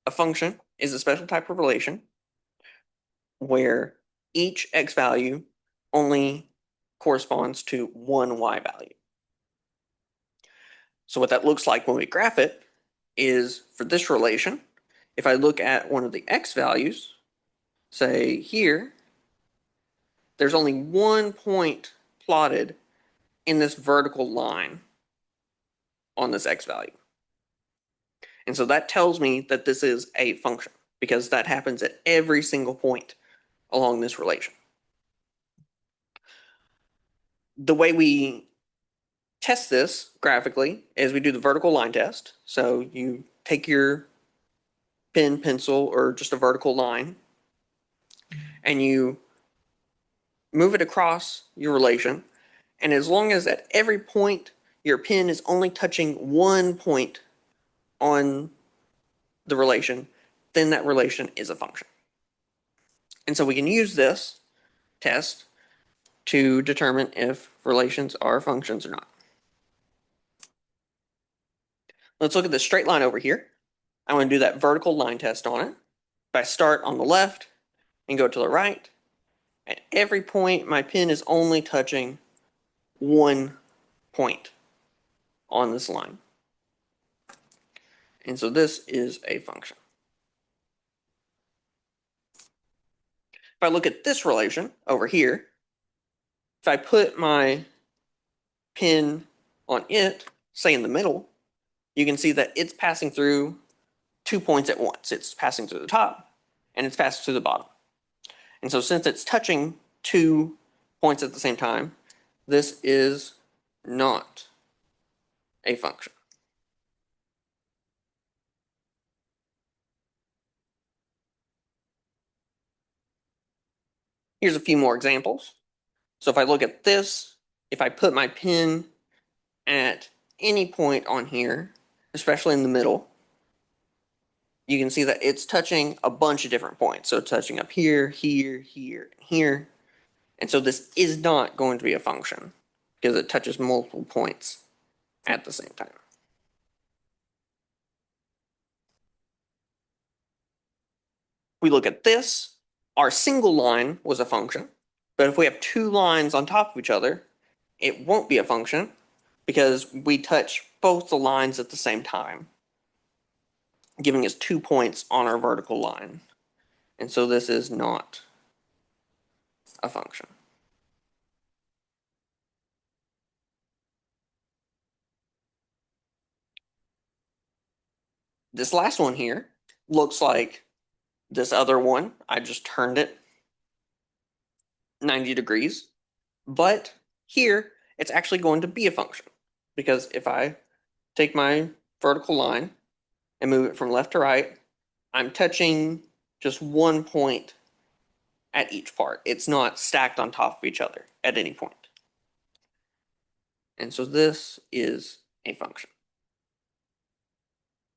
A function is a special type of relation where each x value only corresponds to one y value. So what that looks like when we graph it is, for this relation, if I look at one of the x values, say here, there's only 1 point plotted in this vertical line on this x value. And so that tells me that this is a function, because that happens at every single point along this relation. The way we test this graphically is we do the vertical line test. So you take your pen, pencil, or just a vertical line, and you move it across your relation. And as long as at every point your pen is only touching 1 point on the relation, then that relation is a function. And so we can use this test to determine if relations are functions or not. Let's look at the straight line over here. I want to do that vertical line test on it. If I start on the left and go to the right, at every point my pen is only touching 1 point on this line. And so this is a function. If I look at this relation over here, if I put my pen on it, say in the middle, you can see that it's passing through 2 points at once. It's passing through the top and it's passing through the bottom. And so since it's touching 2 points at the same time, this is not a function. Here's a few more examples. So if I look at this, if I put my pen at any point on here, especially in the middle, you can see that it's touching a bunch of different points. So it's touching up here, here, here, and here. And so this is not going to be a function because it touches multiple points at the same time. We look at this, our single line was a function, but if we have 2 lines on top of each other, it won't be a function because we touch both the lines at the same time, giving us 2 points on our vertical line. And so this is not a function. This last one here looks like this other one. I just turned it 90 degrees, but here it's actually going to be a function, because if I take my vertical line and move it from left to right, I'm touching just 1 point at each part. It's not stacked on top of each other at any point. And so this is a function.